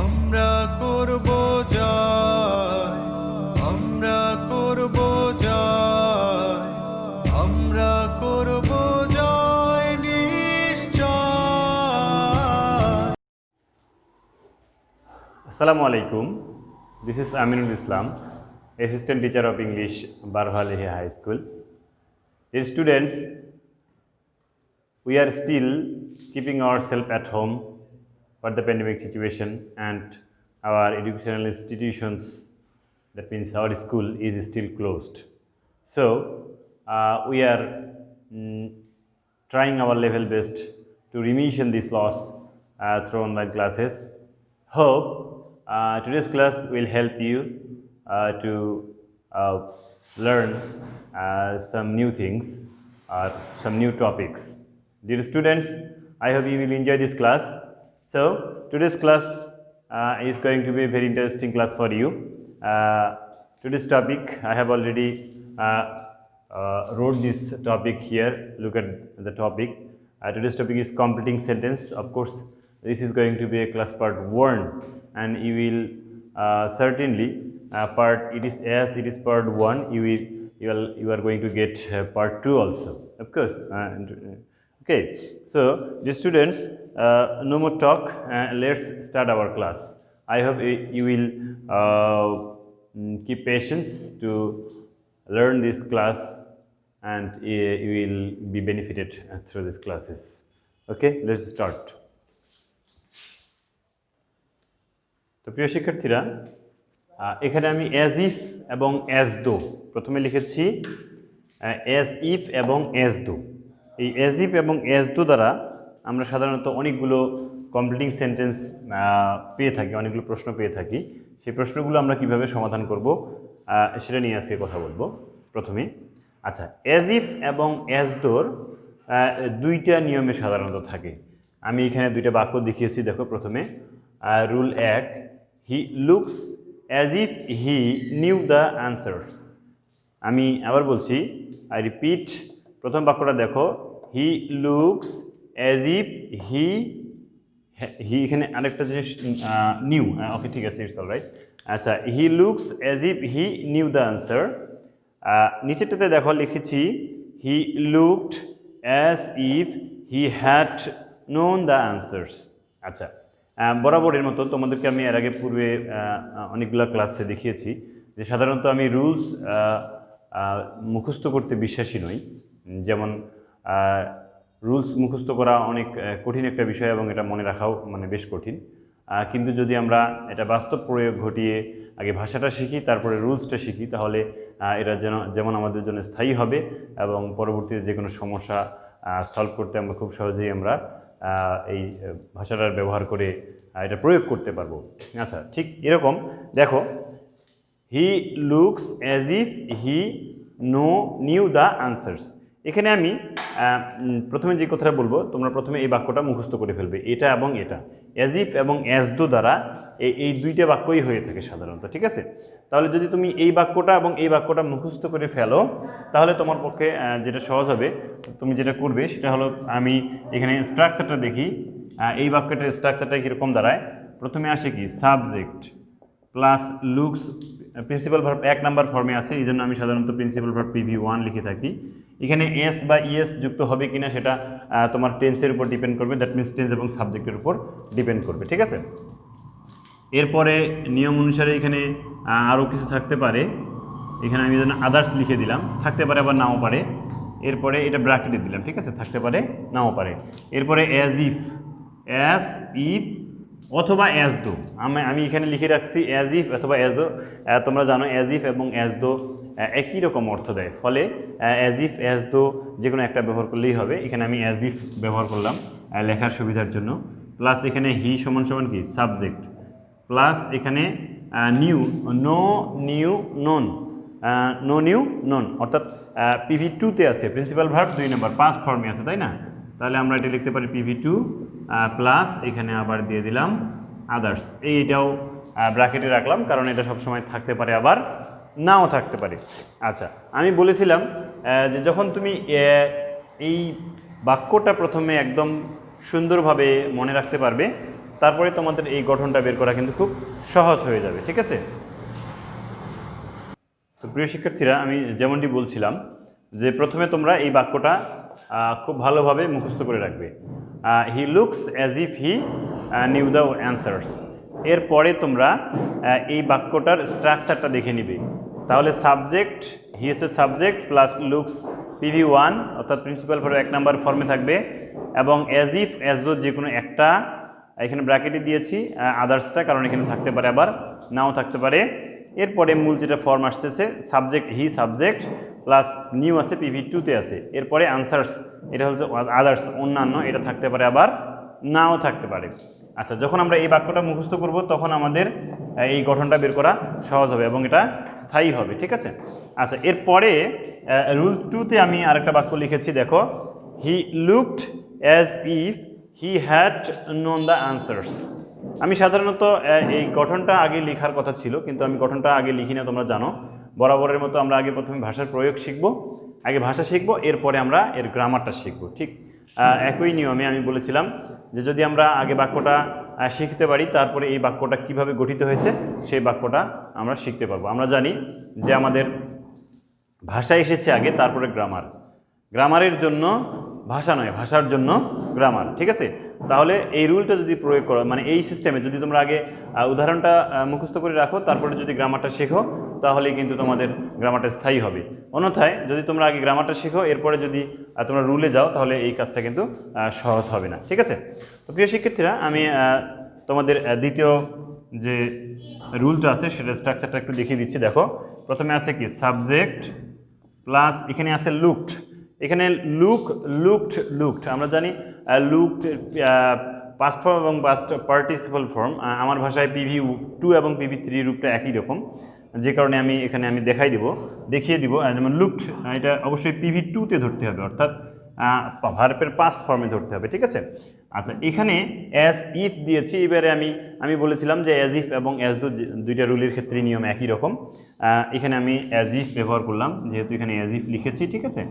আমরা করব জয়, আমরা করব জয়, আমরা করব জয় নিশ্চয়। Assalamu alaikum. This is Aminul Islam, Assistant Teacher of English, Barhalihi High School. Dear students, we are still keeping ourselves at home for the pandemic situation, and our educational institutions, that means our school, is still closed. So, we are trying our level best to remission this loss through online classes. Hope today's class will help you to learn some new things or some new topics. Dear students, I hope you will enjoy this class. So, today's class is going to be a very interesting class for you. Today's topic, I have already wrote this topic here. Look at the topic. Today's topic is completing sentence. Of course, this is going to be a class part 1, and you will certainly it is part 1, you are going to get part 2 also, of course. Okay, so dear students, no more talk, let's start our class. I hope you will keep patience to learn this class, and you will be benefited through these classes. Okay, let's start. তো প্রিয় শিক্ষার্থীরা, এখানে আমি as if এবং as though প্রথমে লিখেছি, as if এবং as though. এই অ্যাজ ইফ এবং অ্যাজ দো দ্বারা আমরা সাধারণত অনেকগুলো কমপ্লিটিং সেন্টেন্স পেয়ে থাকি, অনেকগুলো প্রশ্ন পেয়ে থাকি। সেই প্রশ্নগুলো আমরা কিভাবে সমাধান করব সেটা নিয়ে আজকে কথা বলবো প্রথমে। আচ্ছা, অ্যাজ ইফ এবং অ্যাজ দোর দুইটা নিয়মে সাধারণত থাকে। আমি এখানে দুইটা বাক্য দেখিয়েছি, দেখো। প্রথমে rule 1, he looks as if he knew the answers. আমি আবার বলছি, আই রিপিট, প্রথম বাক্যটা দেখো, হি লুকস অ্যাজ ইফ হি এখানে আরেকটা জিনিস নিউ, ওকে ঠিক আছে, ইটস অল রাইট। আচ্ছা, he looks as if he knew the answer. নিচেরটাতে দেখো লিখেছি, he looked as if he had known the answers. আচ্ছা, বরাবরের মতো তোমাদেরকে আমি এর আগে পূর্বে অনেকগুলো ক্লাসে দেখিয়েছি যে সাধারণত আমি রুলস মুখস্থ করতে বিশ্বাসী নই। যেমন রুলস মুখস্থ করা অনেক কঠিন একটা বিষয়, এবং এটা মনে রাখাও বেশ কঠিন। কিন্তু যদি আমরা এটা বাস্তব প্রয়োগ ঘটিয়ে আগে ভাষাটা শিখি, তারপরে রুলসটা শিখি, তাহলে এটা যেমন আমাদের জন্য স্থায়ী হবে, এবং পরবর্তীতে যে কোনো সমস্যা সলভ করতে আমরা খুব সহজেই আমরা এই ভাষাটার ব্যবহার করে এটা প্রয়োগ করতে পারবো। আচ্ছা, ঠিক এরকম দেখো, হি looks as if he knew the answers. এখানে আমি প্রথমে যে কথাটা বলবো, তোমরা প্রথমে এই বাক্যটা মুখস্থ করে ফেলবে, এটা এবং এটা, অ্যাজ ইফ এবং অ্যাজ দো দ্বারা এই দুইটা বাক্যই হয়ে থাকে সাধারণত, ঠিক আছে? তাহলে যদি তুমি এই বাক্যটা এবং এই বাক্যটা মুখস্থ করে ফেলো, তাহলে তোমার পক্ষে যেটা সহজ হবে, তুমি যেটা করবে সেটা হলো, আমি এখানে স্ট্রাকচারটা দেখি, এই বাক্যটার স্ট্রাকচারটা কীরকম দাঁড়ায়। প্রথমে আসে কি, subject plus looks, principal verb 1 number ফর্মে আছে, এই জন্য আমি সাধারণত প্রিন্সিপাল ভার্ব PV1 লিখে থাকি। এখানে এস বা ইএস যুক্ত হবে কিনা সেটা তোমার টেন্সের উপর ডিপেন্ড করবে, দ্যাট মিনস টেন্স এবং সাবজেক্টের উপর ডিপেন্ড করবে, ঠিক আছে? এরপরে নিয়ম অনুসারে এখানে আরও কিছু থাকতে পারে, এখানে আমি যেন আদার্স লিখে দিলাম, থাকতে পারে আবার নাও পারে। এরপরে এটা ব্র্যাকেটে দিলাম, ঠিক আছে, থাকতে পারে নাও পারে। এরপরে অ্যাজ ইফ অথবা অ্যাজ দো, আমি এখানে লিখে রাখছি অ্যাজ ইফ অথবা অ্যাজ দো। তোমরা জানো অ্যাজ ইফ এবং অ্যাজ দো একই রকম অর্থ দেয়, ফলে অ্যাজ ইফ অ্যাজ দো যে কোনো একটা ব্যবহার করলেই হবে। এখানে আমি অ্যাজ ইফ ব্যবহার করলাম লেখার সুবিধার জন্য, প্লাস এখানে হি সমান সমান কি, সাবজেক্ট, প্লাস এখানে নো নিউ নন, অর্থাৎ PV2-তে আছে, প্রিন্সিপাল ভার্ব 2 নম্বর পাস্ট ফর্মে আছে, তাই না? তাহলে আমরা এটা লিখতে পারি PV2 প্লাস এখানে আবার দিয়ে দিলাম আদার্স। এইটাও ব্র্যাকেটে রাখলাম, কারণ এটা সবসময় থাকতে পারে আবার নাও থাকতে পারে। আচ্ছা, আমি বলেছিলাম যে যখন তুমি এই বাক্যটা প্রথমে একদম সুন্দরভাবে মনে রাখতে পারবে, তারপরে তোমাদের এই গঠনটা বের করা কিন্তু খুব সহজ হয়ে যাবে, ঠিক আছে? তো প্রিয় শিক্ষার্থীরা, আমি যেমনটি বলছিলাম যে প্রথমে তোমরা এই বাক্যটা খুব ভালোভাবে মুখস্থ করে রাখবে। হি looks as if he knew the answers. এরপরে তোমরা এই বাক্যটার স্ট্রাকচারটা দেখে নিবে। তাহলে সাবজেক্ট, হি হচ্ছে সাবজেক্ট প্লাস লুকস PV1 অর্থাৎ প্রিন্সিপাল ভার্ব 1 নাম্বার ফর্মে থাকবে, এবং অ্যাজ ইফ অ্যাজ দো যে কোনো একটা, এখানে ব্র্যাকেটে দিয়েছি আদার্সটা, কারণ এখানে থাকতে পারে আবার নাও থাকতে পারে। এরপরে মূল যেটা ফর্ম আসতেছে subject, he subject plus new আছে PV2-তে আছে। এরপরে আনসার্স, এটা হচ্ছে আদার্স অন্যান্য, এটা থাকতে পারে আবার নাও থাকতে পারে। আচ্ছা, যখন আমরা এই বাক্যটা মুখস্থ করব তখন আমাদের এই গঠনটা বের করা সহজ হবে এবং এটা স্থায়ী হবে, ঠিক আছে? আচ্ছা, এরপরে রুল 2-তে আমি আরেকটা বাক্য লিখেছি, দেখো, হি looked as if he had known the answers. আমি সাধারণত এই গঠনটা আগে লেখার কথা ছিল, কিন্তু আমি গঠনটা আগে লিখি না, তোমরা জানো। বরাবরের মতো আমরা আগে প্রথমে ভাষার প্রয়োগ শিখব, আগে ভাষা শিখব, এরপরে আমরা এর গ্রামারটা শিখব। ঠিক একই নিয়মে আমি বলেছিলাম যে যদি আমরা আগে বাক্যটা শিখতে পারি, তারপরে এই বাক্যটা কিভাবে গঠিত হয়েছে সেই বাক্যটা আমরা শিখতে পারবো। আমরা জানি যে আমাদের ভাষা এসেছে আগে, তারপরে গ্রামার। গ্রামারের জন্য ভাষা নয়, ভাষার জন্য গ্রামার, ঠিক আছে? তাহলে এই রুলটা যদি প্রয়োগ করো, মানে এই সিস্টেমে যদি তোমরা আগে উদাহরণটা মুখস্থ করে রাখো, তারপরে যদি গ্রামারটা শেখো, তাহলে কিন্তু তোমাদের গ্রামারটা স্থায়ী হবে। অন্যথায় যদি তোমরা আগে গ্রামারটা শেখো, এরপরে যদি তোমরা রুলে যাও, তাহলে এই কাজটা কিন্তু সহজ হবে না, ঠিক আছে? তো প্রিয় শিক্ষার্থীরা, আমি তোমাদের দ্বিতীয় যে রুলটা আছে সেটা স্ট্রাকচারটা একটু দেখিয়ে দিচ্ছি। দেখো, প্রথমে আছে কি সাবজেক্ট প্লাস এখানে আছে লুকড। এখানে লুকড আমরা জানি লুকড পাস্ট ফর্ম এবং পাস্ট পার্টিসিপাল ফর্ম। আমার ভাষায় PV2 এবং PV3 রূপটা একই রকম, যে কারণে আমি এখানে দেখিয়ে দিব। যেমন লুকড, এটা অবশ্যই PV2-তে ধরতে হবে, অর্থাৎ ভার্বের পাস্ট ফর্মে ধরতে হবে, ঠিক আছে? আচ্ছা, এখানে অ্যাজ ইফ দিয়েছি। এবারে আমি বলেছিলাম যে অ্যাজ ইফ এবং অ্যাজ দো দুইটা রুলের ক্ষেত্রে নিয়ম একই রকম। এখানে আমি অ্যাজ ইফ ব্যবহার করলাম, যেহেতু এখানে অ্যাজ ইফ লিখেছি, ঠিক আছে?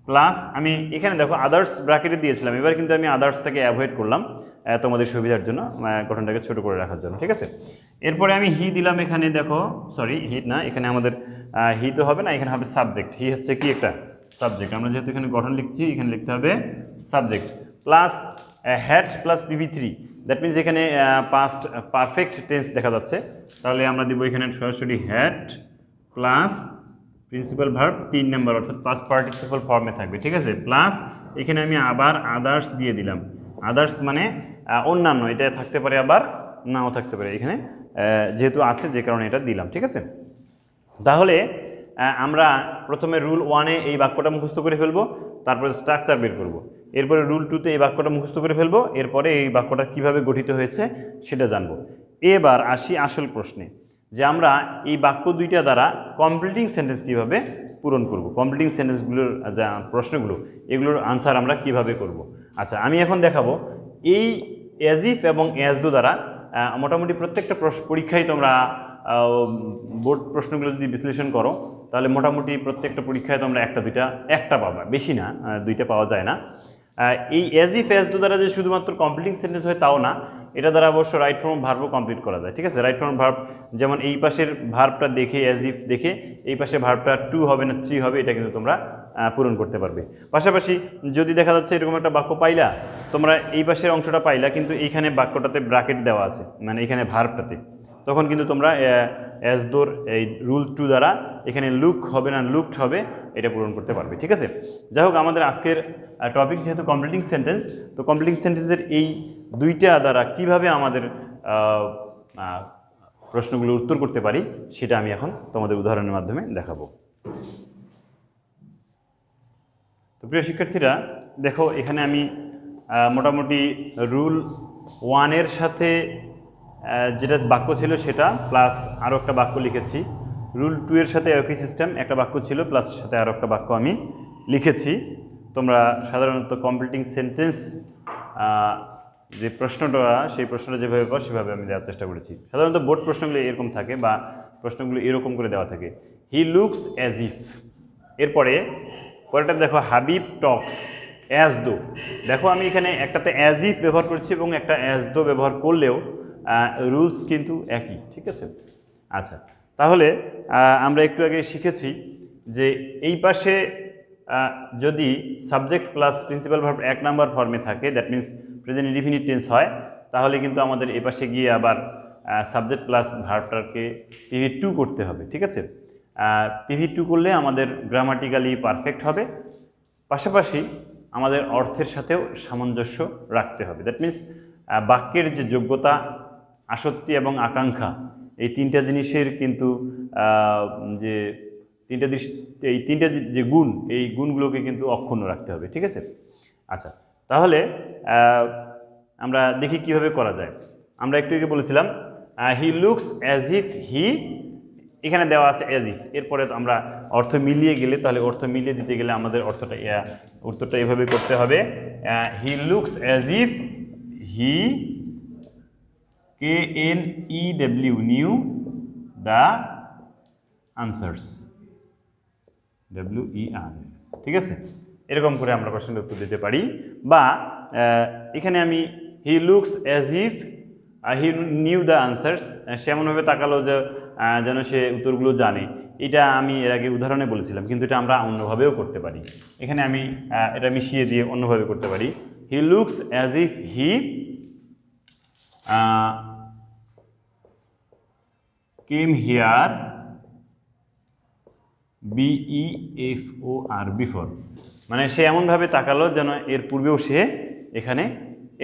প্লাস আমি এখানে দেখো আদার্স ব্র্যাকেটে দিয়েছিলাম, এবার কিন্তু আমি আদার্সটাকে অ্যাভয়েড করলাম তোমাদের সুবিধার জন্য, গঠনটাকে ছোট করে রাখার জন্য, ঠিক আছে? এরপরে আমি হি দিলাম এখানে, দেখো, সরি হি না, এখানে আমাদের হি তো হবে না, এখানে হবে সাবজেক্ট। হি হচ্ছে কি একটা সাবজেক্ট, আমরা যেহেতু এখানে গঠন লিখছি, এখানে লিখতে হবে subject plus had plus PV3। That means এখানে পাস্ট পারফেক্ট টেন্স দেখা যাচ্ছে, তাহলে আমরা দিব এখানে সরাসরি had plus principal verb 3 number, অর্থাৎ পাস্ট পার্টিসিপাল ফর্মে থাকবে, ঠিক আছে? প্লাস এখানে আমি আবার আদার্স দিয়ে দিলাম। আদার্স মানে অন্যান্য, এটা থাকতে পারে আবার নাও থাকতে পারে, এখানে যেহেতু আছে যে কারণে এটা দিলাম, ঠিক আছে? তাহলে আমরা প্রথমে রুল 1-এ এই বাক্যটা মুখস্থ করে ফেলবো, তারপরে স্ট্রাকচার বের করব। এরপরে রুল 2-তে এই বাক্যটা মুখস্থ করে ফেলবো, এরপরে এই বাক্যটা কিভাবে গঠিত হয়েছে সেটা জানবো। এবার আসি আসল প্রশ্নে, যে আমরা এই বাক্য দুইটা দ্বারা কমপ্লিটিং সেন্টেন্স কীভাবে পূরণ করব, কমপ্লিটিং সেন্টেন্সগুলোর যা প্রশ্নগুলো, এগুলোর আনসার আমরা কিভাবে করব। আচ্ছা, আমি এখন দেখাবো এই অ্যাজ ইফ এবং অ্যাজ দো দ্বারা মোটামুটি প্রত্যেকটা পরীক্ষায় তোমরা বোর্ড প্রশ্নগুলো যদি বিশ্লেষণ করো, তাহলে মোটামুটি প্রত্যেকটা পরীক্ষায় তোমরা একটা পাবা, বেশি না, দুইটা পাওয়া যায় না। এই অ্যাজ ইফ অ্যাজ দো দ্বারা যে শুধুমাত্র কমপ্লিটিং সেন্টেন্স হয় তাও না, এটা দ্বারা অবশ্য রাইট ফর্ম ভার্বও কমপ্লিট করা যায়, ঠিক আছে? রাইট ফর্ম ভার্ব, যেমন এই পাশের ভার্বটা দেখে অ্যাজ ইফ দেখে এই পাশে ভার্বটা 2 হবে না 3 হবে, এটা কিন্তু তোমরা পূরণ করতে পারবে। পাশাপাশি যদি দেখা যাচ্ছে এরকম একটা বাক্য পাইলা, তোমরা এই পাশের অংশটা পাইলা, কিন্তু এইখানে বাক্যটাতে ব্র্যাকেট দেওয়া আছে, মানে এখানে ভার্বটাতে, তখন কিন্তু তোমরা অ্যাজ দোর এই রুল 2 দ্বারা এখানে লুক হবে না লুকড হবে, এটা পূরণ করতে পারবে, ঠিক আছে? যাই হোক, আমাদের আজকের টপিক যেহেতু কমপ্লিটিং সেন্টেন্স, তো কমপ্লিটিং সেন্টেন্সের এই দুইটা দ্বারা কিভাবে আমাদের প্রশ্নগুলো উত্তর করতে পারি সেটা আমি এখন তোমাদের উদাহরণের মাধ্যমে দেখাবো। তো প্রিয় শিক্ষার্থীরা, দেখো এখানে আমি মোটামুটি রুল 1-এর সাথে যেটা বাক্য ছিল সেটা প্লাস আরও একটা বাক্য লিখেছি। রুল 2-এর সাথে একই সিস্টেম, একটা বাক্য ছিল প্লাস সাথে আরও একটা বাক্য আমি লিখেছি। তোমরা সাধারণত কমপ্লিটিং সেন্টেন্স যে প্রশ্নটা, সেই প্রশ্নটা যেভাবে পাও সেভাবে আমি দেওয়ার চেষ্টা করেছি। সাধারণত বোর্ড প্রশ্নগুলো এরকম থাকে বা প্রশ্নগুলো এরকম করে দেওয়া থাকে, হি লুকস অ্যাজ ইফ। এরপরেটা দেখো, হাবিব টক্স অ্যাজ দো, দেখো আমি এখানে একটাতে অ্যাজ ইফ ব্যবহার করছি এবং একটা অ্যাজ দো ব্যবহার করলেও রুলস কিন্তু একই, ঠিক আছে। আচ্ছা, তাহলে আমরা একটু আগে শিখেছি যে এই পাশে যদি subject plus principal verb 1 number ফর্মে থাকে, that means present indefinite tense হয়, তাহলে কিন্তু আমাদের এই পাশে গিয়ে আবার সাবজেক্ট প্লাস ভার্বটাকে PV2 করতে হবে, ঠিক আছে। PV2 করলে আমাদের গ্রামাটিক্যালি পারফেক্ট হবে, পাশাপাশি আমাদের অর্থের সাথেও সামঞ্জস্য রাখতে হবে। দ্যাট মিন্স বাক্যের যে যোগ্যতা, আসক্তি এবং আকাঙ্ক্ষা, এই তিনটা জিনিসের কিন্তু যে এই তিনটা যে গুণ, এই গুণগুলোকে কিন্তু অক্ষুণ্ণ রাখতে হবে, ঠিক আছে। আচ্ছা, তাহলে আমরা দেখি কিভাবে করা যায়। আমরা একটু আগে বলেছিলাম হি লুকস অ্যাজ ইফ হি, এখানে দেওয়া আছে অ্যাজ ইফ, এরপরে তো আমরা অর্থ মিলিয়ে গেলে, তাহলে অর্থ মিলিয়ে দিতে গেলে আমাদের উত্তরটা এভাবে করতে হবে, হি looks as if he KNEW new the answers, WERS, ঠিক আছে। এরকম করে আমরা প্রশ্নের উত্তর দিতে পারি। বা এখানে আমি he looks as if he knew the answers, সে এমনভাবে তাকালো যে যেন সে উত্তরগুলো জানে। এটা আমি এর আগে উদাহরণে বলেছিলাম, কিন্তু এটা আমরা অন্যভাবেও করতে পারি। এখানে আমি এটা মিশিয়ে দিয়ে অন্যভাবে করতে পারি, হি looks as if he came here BEFOR before, মানে সে এমনভাবে তাকালো যেন এর পূর্বেও সে এখানে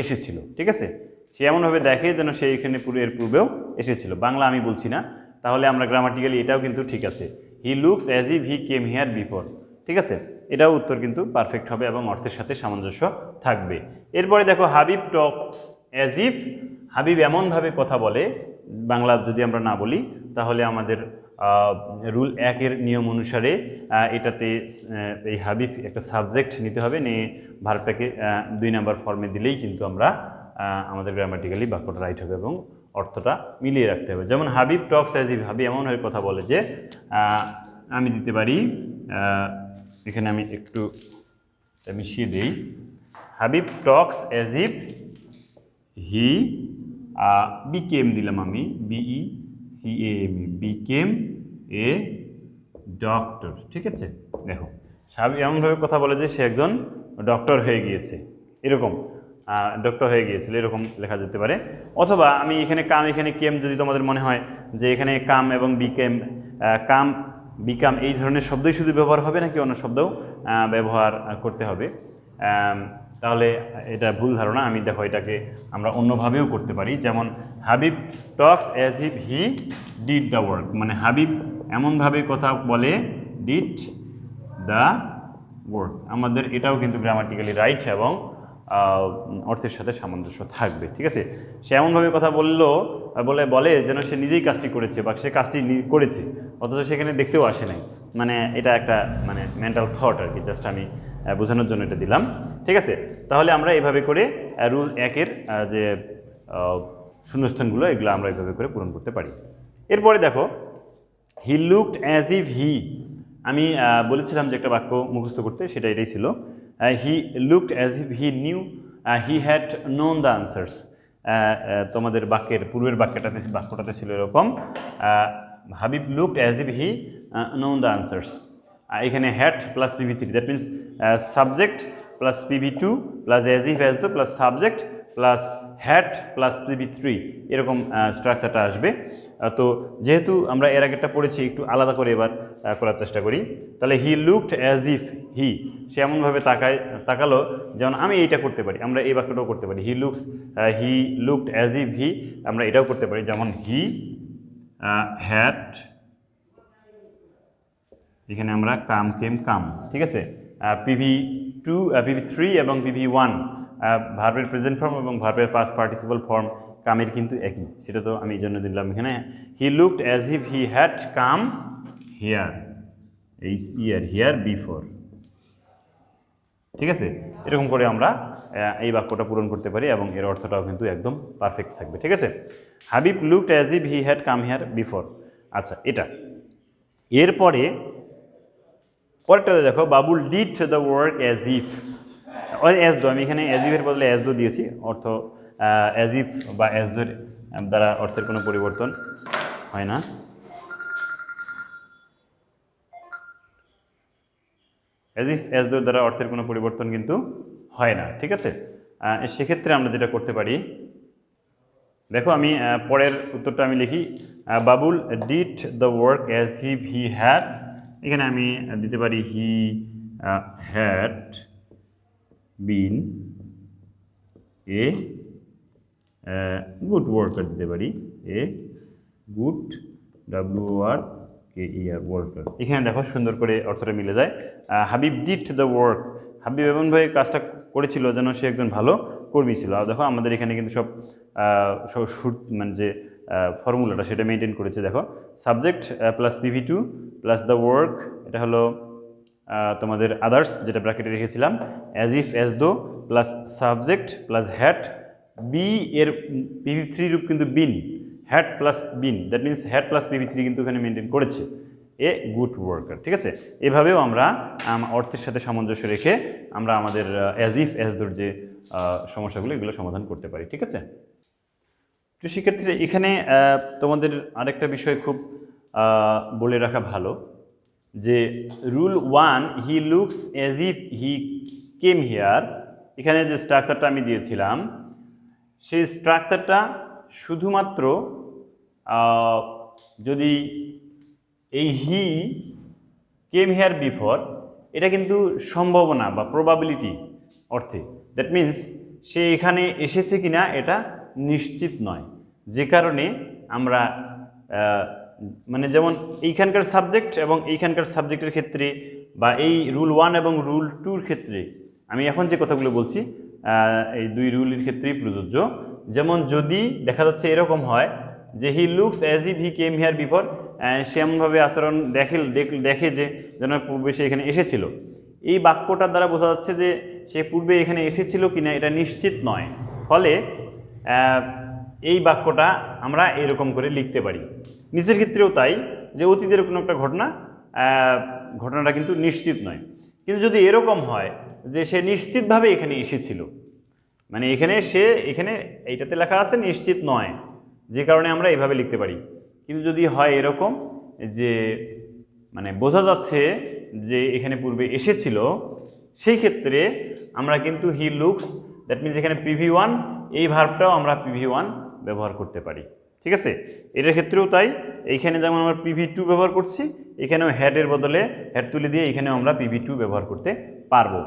এসেছিল, ঠিক আছে। সে এমনভাবে দেখে যেন সে এখানে এর পূর্বেও এসেছিল। বাংলা আমি বলছি না, তাহলে আমরা গ্রামাটিক্যালি এটাও কিন্তু ঠিক আছে, হি looks as if he came here before, ঠিক আছে। এটাও উত্তর কিন্তু পারফেক্ট হবে এবং অর্থের সাথে সামঞ্জস্য থাকবে। এরপরে দেখো Habib talks as if, Habib এমনভাবে কথা বলে, বাংলা যদি আমরা না বলি তাহলে আমাদের রুল 1-এর নিয়ম অনুসারে এটাতে এই হাবিব একটা সাবজেক্ট নিতে হবে, নিয়ে ভার্বটাকে 2 নাম্বার ফর্মে দিলেই কিন্তু আমরা আমাদের গ্রামাটিক্যালি বাক্যটা রাইট হবে এবং অর্থটা মিলিয়ে রাখতে হবে। যেমন Habib talks as if, Habib এমনভাবে কথা বলে যে, আমি দিতে পারি, এখানে আমি একটু মিশিয়ে দিই, Habib talks as if he became, দিলাম আমি BECAM, বিকেম এ ডক্টর, ঠিক আছে। দেখো হাবিব এমনভাবে কথা বলে যে সে একজন ডক্টর হয়ে গিয়েছে, এরকম ডক্টর হয়ে গিয়েছিল, এরকম লেখা যেতে পারে। অথবা আমি এখানে কাম, এখানে কেম, যদি তোমাদের মনে হয় যে এখানে কাম এবং বিকেম, কাম বিকাম এই ধরনের শব্দই শুধু ব্যবহার হবে নাকি অন্য শব্দও ব্যবহার করতে হবে, তাহলে এটা ভুল ধারণা। আমি দেখো এটাকে আমরা অন্যভাবেও করতে পারি, যেমন Habib talks as if he did the work, মানে হাবিব এমনভাবে কথা বলে ডিড দ্য ওয়ার্ক, আমাদের এটাও কিন্তু গ্রামাটিক্যালি রাইট এবং অর্থের সাথে সামঞ্জস্য থাকবে, ঠিক আছে। সে এমনভাবে কথা বলে যেন সে নিজেই কাজটি করেছে বা সে কাজটি করেছে, অথচ সেখানে দেখতেও আসে নাই, মানে এটা একটা মানে মেন্টাল থট আর কি, জাস্ট আমি বোঝানোর জন্য এটা দিলাম, ঠিক আছে। তাহলে আমরা এভাবে করে রুল 1-এর যে শূন্যস্থানগুলো, এগুলো আমরা এভাবে করে পূরণ করতে পারি। এরপরে দেখো হি লুকড অ্যাজ ইফ হি, আমি বলেছিলাম যে একটা বাক্য মুখস্থ করতে, সেটা এটাই ছিল, he looked as if he knew he had known the answers. তোমাদের পূর্বের বাক্যটাতে ছিল এরকম, Habib looked as if he known the answers, এখানে had plus PV3, that means subject plus PV2 plus as if as though plus subject plus had plus PV3, এরকম স্ট্রাকচারটা আসবে। তো যেহেতু আমরা এর আগেরটা পড়েছি, একটু আলাদা করে এবার করার চেষ্টা করি। তাহলে he looked as if he, সে এমনভাবে তাকালো যেমন আমি এইটা করতে পারি, আমরা এই বাক্যটাও করতে পারি, হি লুকড অ্যাজ ইফ হি, আমরা এটাও করতে পারি, যেমন হি হ্যাড, এখানে আমরা কাম কেম কাম, ঠিক আছে। PV3 এবং PV1 ভার্বের প্রেজেন্ট ফর্ম এবং ভার্বের পাস্ট পার্টিসিপল ফর্ম কামের কিন্তু একই, সেটা তো আমি এই জন্য দিলাম এখানে, he looked as if he had come here, here before, ঠিক আছে। এরকম করে আমরা এই বাক্যটা পূরণ করতে পারি এবং এর অর্থটাও কিন্তু একদম পারফেক্ট থাকবে, ঠিক আছে। Habib looked as if he had come here before. আচ্ছা, এটা এরপরে পরেরটাতে দেখো, Babul did the work as if, as though, আমি এখানে অ্যাজ ইফের বদলে অ্যাজ দো দিয়েছি, অর্থ অ্যাজ ইফ বা অ্যাজ দোর দ্বারা অর্থের কোনো পরিবর্তন হয় না। অ্যাজ ইফ অ্যাজ দোর দ্বারা অর্থের কোনো পরিবর্তন কিন্তু হয় না, ঠিক আছে। সেক্ষেত্রে আমরা যেটা করতে পারি, দেখো আমি পরের উত্তরটা আমি লিখি, Babul did the work as if he had, এখানে আমি দিতে পারি he had been a good worker দিতে পারি, এ গুড ওয়ার্কার। এখানে দেখো সুন্দর করে অর্থটা মিলে যায়। Habib did the work, Habib এমন ভাবে কাজটা করেছিল যেন সে একজন ভালো কর্মী ছিল। আর দেখো আমাদের এখানে কিন্তু সব মানে যে ফর্মুলাটা সেটা মেনটেন করেছে। দেখো subject plus PV2 plus the work, এটা হলো তোমাদের আদার্স যেটা ব্র্যাকেটে রেখেছিলাম, as if as though plus subject plus had, be এর PV3 রূপ কিন্তু been, had plus been, that means had plus PV3 কিন্তু এখানে মেনটেন করেছে, এ গুড ওয়ার্কার, ঠিক আছে। এভাবেও আমরা অর্থের সাথে সামঞ্জস্য রেখে আমরা আমাদের অ্যাজ ইফ অ্যাজ দোর যে সমস্যাগুলো এগুলো সমাধান করতে পারি, ঠিক আছে। তো শিক্ষার্থীরা এখানে তোমাদের আরেকটা বিষয় খুব বলে রাখা ভালো, যে rule 1 he looks as if he came here, এখানে যে স্ট্রাকচারটা আমি দিয়েছিলাম সেই স্ট্রাকচারটা শুধুমাত্র যদি এই হি কেম হিয়ার বিফোর, এটা কিন্তু সম্ভাবনা বা প্রবাবিলিটি অর্থে, দ্যাট মিন্স সে এখানে এসেছে কিনা এটা নিশ্চিত নয়, যে কারণে আমরা মানে যেমন এইখানকার সাবজেক্ট এবং এইখানকার সাবজেক্টের ক্ষেত্রে বা এই রুল 1 এবং রুল 2-র ক্ষেত্রে আমি এখন যে কথাগুলো বলছি এই দুই রুলের ক্ষেত্রেই প্রযোজ্য। যেমন যদি দেখা যাচ্ছে এরকম হয় যে he looks as if he came here before, সে এমনভাবে আচরণ দেখে যে যেন পূর্বে সে এখানে এসেছিল, এই বাক্যটার দ্বারা বোঝা যাচ্ছে যে সে পূর্বে এখানে এসেছিল কিনা এটা নিশ্চিত নয়, ফলে এই বাক্যটা আমরা এরকম করে লিখতে পারি। নিচের ক্ষেত্রেও তাই, যে অতীতের কোনো একটা ঘটনাটা কিন্তু নিশ্চিত নয়। কিন্তু যদি এরকম হয় যে সে নিশ্চিতভাবে এখানে এসেছিল, মানে এখানে এইটাতে লেখা আছে নিশ্চিত নয়, যে কারণে আমরা এভাবে লিখতে পারি। কিন্তু যদি হয় এরকম যে মানে বোঝা যাচ্ছে যে এখানে পূর্বে এসেছিল, সেই ক্ষেত্রে আমরা কিন্তু হি লুকস, দ্যাট মিনস এখানে PV1, এই ভার্বটাও আমরা PV1 ব্যবহার করতে পারি, ঠিক আছে। এটার ক্ষেত্রেও তাই, এইখানে যেমন আমরা PV2 ব্যবহার করছি, এখানেও হ্যাডের বদলে হ্যাড তুলে দিয়ে এখানেও আমরা PV2 ব্যবহার করতে পারবো।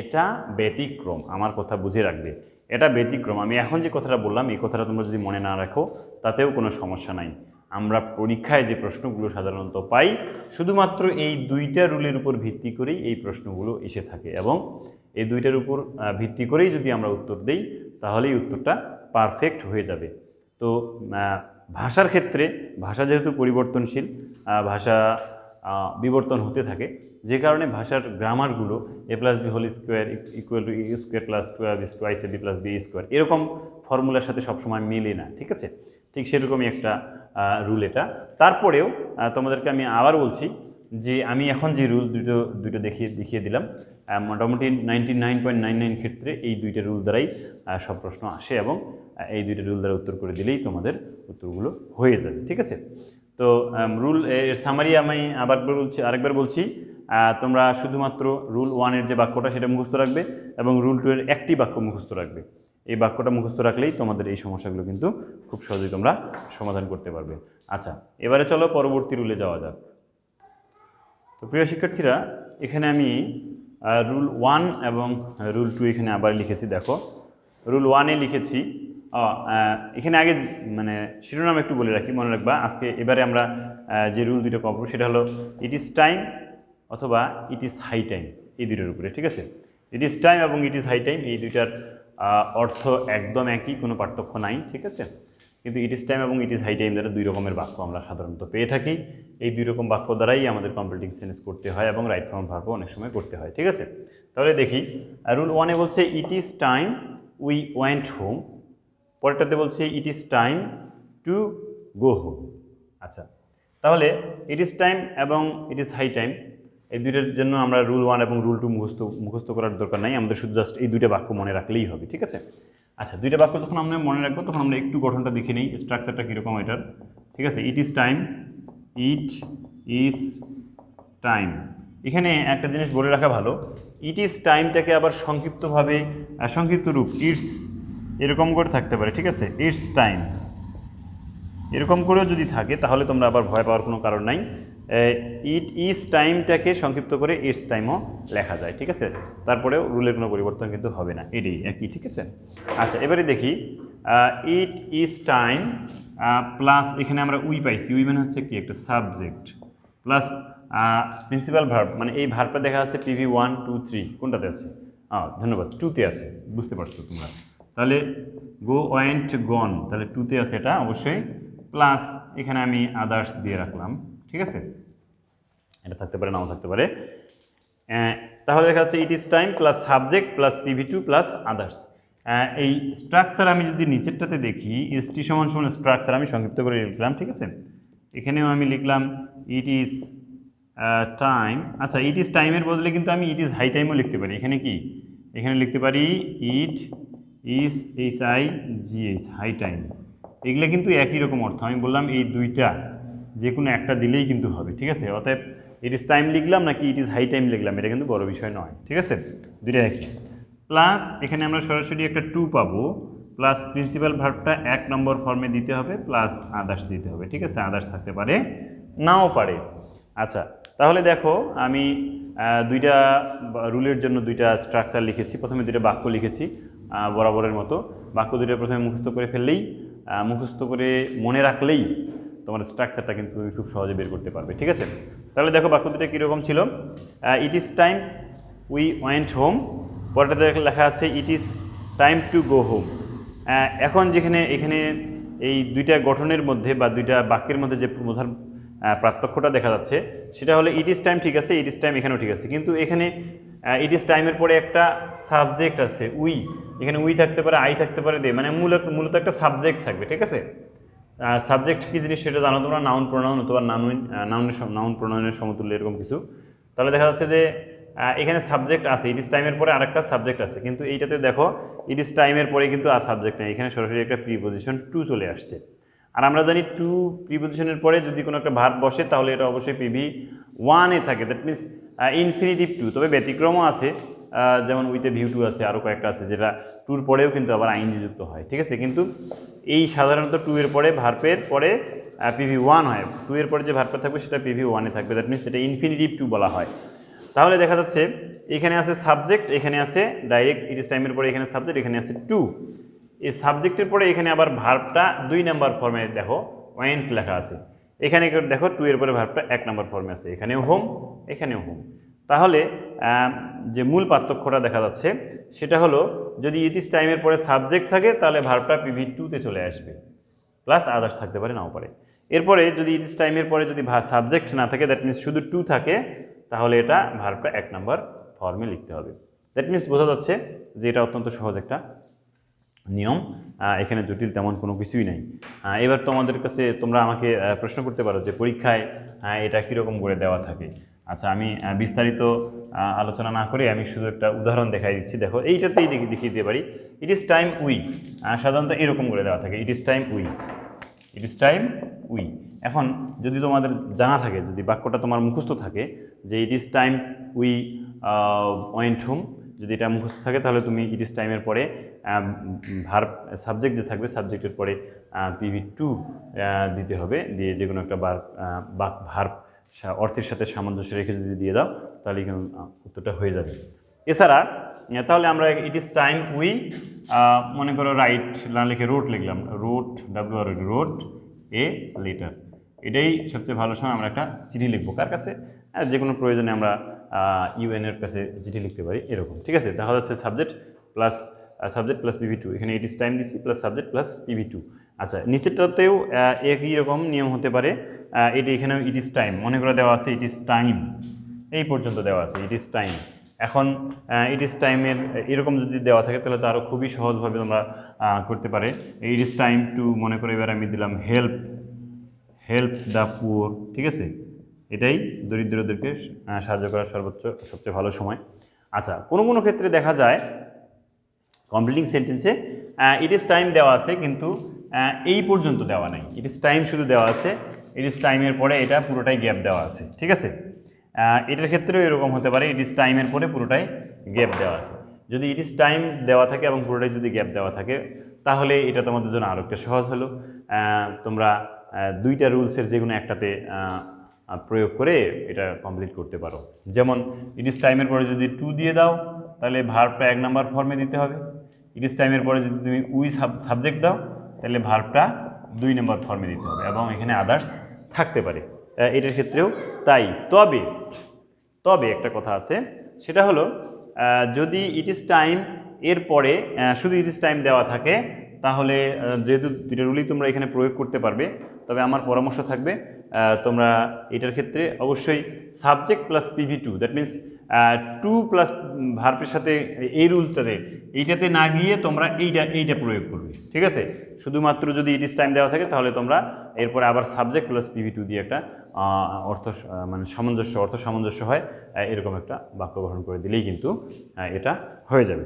এটা ব্যতিক্রম, আমার কথা বুঝে রাখবে, এটা ব্যতিক্রম। আমি এখন যে কথাটা বললাম এই কথাটা তোমরা যদি মনে না রাখো তাতেও কোনো সমস্যা নাই। আমরা পরীক্ষায় যে প্রশ্নগুলো সাধারণত পাই শুধুমাত্র এই দুইটা রুলের উপর ভিত্তি করেই এই প্রশ্নগুলো এসে থাকে, এবং এই দুইটার উপর ভিত্তি করেই যদি আমরা উত্তর দেই তাহলেই উত্তরটা পারফেক্ট হয়ে যাবে। তো ভাষার ক্ষেত্রে, ভাষা যেহেতু পরিবর্তনশীল, ভাষা বিবর্তন হতে থাকে, যে কারণে ভাষার গ্রামারগুলো a+b² = a² + 12 is twice ab + b square এরকম ফর্মুলার সাথে সবসময় মেলে না, ঠিক আছে। ঠিক সেরকমই একটা রুল এটা। তারপরেও তোমাদেরকে আমি আবার বলছি যে আমি এখন যে রুল দুটো দেখিয়ে দিলাম, মোটামুটি 99.99 ক্ষেত্রে এই দুইটা রুল দ্বারাই সব প্রশ্ন আসে, এবং এই দুইটা রুল দ্বারা উত্তর করে দিলেই তোমাদের উত্তরগুলো হয়ে যাবে, ঠিক আছে। তো রুল এর সামারি আমি আরেকবার বলছি, তোমরা শুধুমাত্র রুল 1-এর যে বাক্যটা সেটা মুখস্থ রাখবে, এবং রুল 2-এর একটি বাক্য মুখস্থ রাখবে। এই বাক্যটা মুখস্থ রাখলেই তোমাদের এই সমস্যাগুলো কিন্তু খুব সহজেই তোমরা সমাধান করতে পারবে। আচ্ছা, এবারে চলো পরবর্তী রুলে যাওয়া যাক। তো প্রিয় শিক্ষার্থীরা, এখানে আমি রুল 1 এবং রুল 2 এখানে আবার লিখেছি। দেখো রুল 1-এ লিখেছি, এখানে আগে মানে শিরোনাম একটু বলে রাখি, মনে রাখবা। এবারে আমরা যে রুল দুটো করবো সেটা হলো ইট ইজ টাইম অথবা ইট ইজ হাই টাইম, এই দুটোর উপরে, ঠিক আছে। ইট ইজ টাইম এবং ইট ইজ হাই টাইম এই দুইটার অর্থ একদম একই, কোনো পার্থক্য নাই, ঠিক আছে। কিন্তু ইট ইজ টাইম এবং ইট ইজ হাই টাইম দ্বারা দুই রকমের বাক্য আমরা সাধারণত পেয়ে থাকি। এই দুই রকম বাক্য দ্বারাই আমাদের কমপ্লিটিং সেন্টেন্স করতে হয় এবং রাইট ফর্ম ভার্বও অনেক সময় করতে হয়, ঠিক আছে। তাহলে দেখি, রুল 1-এ বলছে it is time we went home, পরেরটাতে বলছে it is time to go home. আচ্ছা, তাহলে ইট ইজ টাইম এবং ইট ইজ হাই টাইম এই দুইটার জন্য আমরা রুল 1 এবং রুল 2 মুখস্থ করার দরকার নাই, আমাদের শুধু জাস্ট এই দুইটা বাক্য মনে রাখলেই হবে, ঠিক আছে। আচ্ছা, দুইটা বাক্য যখন আমরা মনে রাখবো তখন আমরা একটু গঠনটা দেখে নিই, স্ট্রাকচারটা কীরকম এটার, ঠিক আছে। It is time, it is time. এখানে একটা জিনিস বলে রাখা ভালো, ইট ইজ টাইমটাকে আবার সংক্ষিপ্তভাবে সংক্ষিপ্ত রূপ ইটস এরকম করে থাকতে পারে, ঠিক আছে। ইটস টাইম এরকম করেও যদি থাকে তাহলে তোমরা আবার ভয় পাওয়ার কোনো কারণ নাই। ইট ইজ টাইমটাকে সংক্ষিপ্ত করে ইটস টাইমও লেখা যায়, ঠিক আছে। তারপরেও রুলের কোনো পরিবর্তন কিন্তু হবে না, এটাই একই, ঠিক আছে। আচ্ছা, এবারে দেখি ইট ইজ টাইম প্লাস এখানে আমরা উই পাইছি, উই মানে হচ্ছে কি একটা সাবজেক্ট, প্লাস প্রিন্সিপাল ভার্ব, মানে এই ভার্বটা দেখা যাচ্ছে পিভি 1 2 3 কোনটাতে আছে? ধন্যবাদ, 2তে আছে, বুঝতে পারছো তোমরা। তাহলে গো ওয়েন্ট গন, তাহলে 2তে আছে এটা অবশ্যই, প্লাস এখানে আমি আদার্স দিয়ে রাখলাম, ঠিক আছে। এটা থাকতে পারে, নাও থাকতে পারে। তাহলে দেখা যাচ্ছে ইট is time plus subject plus PV2 plus others. এই স্ট্রাকচার আমি যদি নিচেরটাতে দেখি, ST সমান সমান স্ট্রাকচার আমি সংক্ষিপ্ত করে লিখলাম, ঠিক আছে। এখানেও আমি লিখলাম ইট ইজ টাইম। আচ্ছা, ইট ইজ টাইমের বদলে কিন্তু আমি ইট ইজ হাই টাইমও লিখতে পারি। এখানে কি, এখানে লিখতে পারি it is HIGH high time. এগুলো কিন্তু একই রকম অর্থ, আমি বললাম এই দুইটা যে কোনো একটা দিলেই কিন্তু হবে, ঠিক আছে। অতএব ইট ইজ টাইম লিখলাম নাকি ইট ইজ হাই টাইম লিখলাম এটা কিন্তু বড় বিষয় নয়, ঠিক আছে, দুইটা একই। প্লাস এখানে আমরা সরাসরি একটা 2 পাবো, প্লাস প্রিন্সিপাল ভার্বটা 1 নম্বর ফর্মে দিতে হবে, প্লাস আদার্স দিতে হবে, ঠিক আছে। আদার্স থাকতে পারে, নাও পারে। আচ্ছা, তাহলে দেখো আমি দুইটা রুলের জন্য দুইটা স্ট্রাকচার লিখেছি, প্রথমে দুইটা বাক্য লিখেছি বরাবরের মতো। বাক্য দুইটা প্রথমে মুখস্থ করে ফেললেই, মুখস্থ করে মনে রাখলেই তোমার স্ট্রাকচারটা কিন্তু তুমি খুব সহজে বের করতে পারবে, ঠিক আছে। তাহলে দেখো বাক্য দুটো কীরকম ছিল, it is time we went home, পরেরটাতে লেখা আছে it is time to go home. এখন যেখানে এখানে এই দুইটা গঠনের মধ্যে বা দুইটা বাক্যের মধ্যে যে প্রধান পার্থক্যটা দেখা যাচ্ছে সেটা হলো ইট ইজ টাইম, ঠিক আছে, ইট ইজ টাইম এখানেও ঠিক আছে, কিন্তু এখানে ইট ইজ টাইমের পরে একটা সাবজেক্ট আছে উই, এখানে উই থাকতে পারে, আই থাকতে পারে, দে, মানে মূলত একটা সাবজেক্ট থাকবে, ঠিক আছে। সাবজেক্ট কী জিনিস সেটা জানো তোমরা, নাউন প্রোনাউন অথবা নাউন প্রোনাউনের সমতুল্য এরকম কিছু। তাহলে দেখা যাচ্ছে যে এখানে সাবজেক্ট আছে, ইট ইজ টাইমের পরে আরেকটা সাবজেক্ট আছে, কিন্তু এইটাতে দেখো ইট ইজ টাইমের পরে কিন্তু আর সাবজেক্ট নেই, এখানে সরাসরি একটা প্রিপোজিশন টু চলে আসছে। আর আমরা জানি টু প্রিপোজিশনের পরে যদি কোনো একটা ভার্ব বসে তাহলে এটা অবশ্যই PV1-এ থাকে, দ্যাট মিনস ইনফিনিটিভ টু। তবে ব্যতিক্রমও আছে, যেমন উইথে ভিউ টু আছে, আরও কয়েকটা আছে যেটা টুর পরেও কিন্তু আবার আইনজি যুক্ত হয়, ঠিক আছে। কিন্তু এই সাধারণত টু এর পরে ভার্বের পরে PV1 হয়, টু এর পরে যে ভার্বটা থাকবে সেটা PV1-এ থাকবে, দ্যাট মিনস সেটা ইনফিনিটিভ টু বলা হয়। তাহলে দেখা যাচ্ছে এখানে আছে সাবজেক্ট, এখানে আছে ডাইরেক্ট ইট ইজ টাইমের পরে এখানে সাবজেক্ট, এখানে আছে টু। এই সাবজেক্টের পরে এখানে আবার ভার্বটা 2 নম্বর ফর্মে দেখো ওয়েন্ট লেখা আছে, এখানে দেখো টু এর পরে ভার্বটা 1 নম্বর ফর্মে আছে, এখানেও হোম, এখানেও হোম। তাহলে যে মূল পার্থক্যটা দেখা যাচ্ছে সেটা হলো যদি ইট ইজ টাইমের পরে সাবজেক্ট থাকে তাহলে ভার্বটা PV2-তে চলে আসবে, প্লাস আদার্স থাকতে পারে, নাও পারে। এরপরে যদি ইট ইজ টাইমের পরে যদি সাবজেক্ট না থাকে, দ্যাট মিনস শুধু টু থাকে, তাহলে এটা ভার্বটা 1 নম্বর ফর্মে লিখতে হবে। দ্যাট মিনস বোঝা যাচ্ছে যে এটা অত্যন্ত সহজ একটা নিয়ম, এখানে জটিল তেমন কোনো কিছুই নাই। এবার তোমাদের কাছে তোমরা আমাকে প্রশ্ন করতে পারো যে পরীক্ষায় এটা কীরকম করে দেওয়া থাকে। আচ্ছা, আমি বিস্তারিত আলোচনা না করে আমি শুধু একটা উদাহরণ দেখাই দিচ্ছি। দেখো এইটাতেই দেখিয়ে দিতে পারি, ইট ইজ টাইম উই, সাধারণত এরকম করে দেওয়া থাকে, ইট is time we, it is time we. এখন যদি তোমাদের জানা থাকে, যদি বাক্যটা তোমার মুখস্থ থাকে যে ইট is time we went home, যদি এটা মুখস্থ থাকে তাহলে তুমি ইট ইজ টাইমের পরে ভার্ব সাবজেক্ট যে থাকবে সাবজেক্টের পরে PV2 দিতে হবে, দিয়ে যে কোনো একটা ভার্ব অর্থের সাথে সামঞ্জস্য রেখে যদি দিয়ে দাও তাহলে কিন্তু উত্তরটা হয়ে যাবে। এছাড়া তাহলে আমরা ইট ইজ টাইম উই মনে করো রাইট না লিখে রোট লিখলাম, রোট WR রোট এ লেটার, এটাই সবচেয়ে ভালো সময় আমরা একটা চিঠি লিখবো কার কাছে, যে কোনো প্রয়োজনে আমরা UN-এর কাছে চিঠি লিখতে পারি, এরকম, ঠিক আছে। দেখা যাচ্ছে সাবজেক্ট প্লাস PV2, এখানে ইট ইজ টাইম দিচ্ছি প্লাস সাবজেক্ট প্লাস PV2। আচ্ছা, নিচেরটাতেও একই রকম নিয়ম হতে পারে, এটি এখানেও ইট ইজ টাইম মনে করে দেওয়া আছে, ইট ইজ টাইম এই পর্যন্ত দেওয়া আছে, ইট ইজ টাইম। এখন ইট ইজ টাইমের এরকম যদি দেওয়া থাকে তাহলে তো আরও খুবই সহজভাবে তোমরা করতে পারে। ইট ইজ টাইম টু মনে করে এবার আমি দিলাম হেল্প দ্য পুয়ার, ঠিক আছে, এটাই দরিদ্রদেরকে সাহায্য করার সবচেয়ে ভালো সময়। আচ্ছা, কোনো কোনো ক্ষেত্রে দেখা যায় কমপ্লিটিং সেন্টেন্সে ইট ইজ টাইম দেওয়া আছে, কিন্তু এই পর্যন্ত দেওয়া নেই, ইট ইজ টাইম শুধু দেওয়া আছে, ইট ইজ টাইমের পরে এটা পুরোটাই গ্যাপ দেওয়া আছে, ঠিক আছে। এটার ক্ষেত্রেও এরকম হতে পারে, ইট ইজ টাইমের পরে পুরোটাই গ্যাপ দেওয়া আছে। যদি ইট ইজ টাইম দেওয়া থাকে এবং পুরোটাই যদি গ্যাপ দেওয়া থাকে, তাহলে এটা তোমাদের জন্য আরও একটা সহজ হলো। তোমরা দুইটা রুলসের যে কোনো একটাতে প্রয়োগ করে এটা কমপ্লিট করতে পারো। যেমন ইট ইজ টাইমের পরে যদি টু দিয়ে দাও, তাহলে ভার্বটা 1 নম্বর ফর্মে দিতে হবে। ইট ইজ টাইমের পরে যদি তুমি উই সাবজেক্ট দাও, তাহলে ভার্বটা 2 নম্বর ফর্মে দিতে হবে, এবং এখানে আদার্স থাকতে পারে। এটার ক্ষেত্রেও তাই। তবে একটা কথা আছে, সেটা হলো যদি ইট ইজ টাইম এর পরে শুধু ইট ইজ টাইম দেওয়া থাকে, তাহলে যেহেতু দুইটা রুলই তোমরা এখানে প্রয়োগ করতে পারবে, তবে আমার পরামর্শ থাকবে তোমরা এটার ক্ষেত্রে অবশ্যই subject plus PV2, that means two plus ভার্বের সাথে এই রুলটাতে এইটাতে না গিয়ে তোমরা এইটা প্রয়োগ করবে, ঠিক আছে। শুধুমাত্র যদি ইট ইজ টাইম দেওয়া থাকে, তাহলে তোমরা এরপরে আবার সাবজেক্ট প্লাস PV2 দিয়ে একটা মানে অর্থ সামঞ্জস্য হয় এরকম একটা বাক্য গঠন করে দিলেই কিন্তু এটা হয়ে যাবে।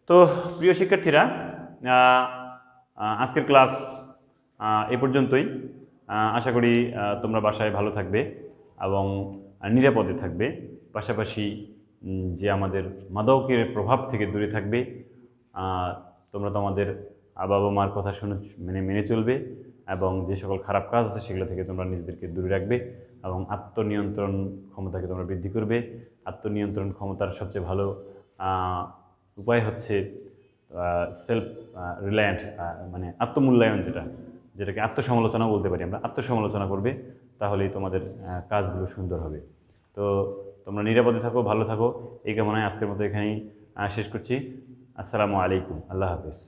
তো প্রিয় শিক্ষার্থীরা, আজকের ক্লাস এ পর্যন্তই। আশা করি তোমরা বাসায় ভালো থাকবে এবং নিরাপদে থাকবে, পাশাপাশি যে আমাদের মাদকের প্রভাব থেকে দূরে থাকবে। তোমরা তোমাদের বাবা মার কথা মেনে চলবে, এবং যে সকল খারাপ কাজ আছে সেগুলো থেকে তোমরা নিজেদেরকে দূরে রাখবে, এবং আত্মনিয়ন্ত্রণ ক্ষমতাকে তোমরা বৃদ্ধি করবে। আত্মনিয়ন্ত্রণ ক্ষমতার সবচেয়ে ভালো উপায় হচ্ছে সেলফ রিলায়েন্ট, মানে আত্মমূল্যায়ন, যেটাকে আত্মসমালোচনাও বলতে পারি আমরা। আত্মসমালোচনা করবে, তাহলেই তোমাদের কাজগুলো সুন্দর হবে। তো তোমরা নিরাপদে থাকো, ভালো থাকো, এই কামনায় আজকের মতো এখানেই শেষ করছি। আসসালামু আলাইকুম, আল্লাহ হাফেজ।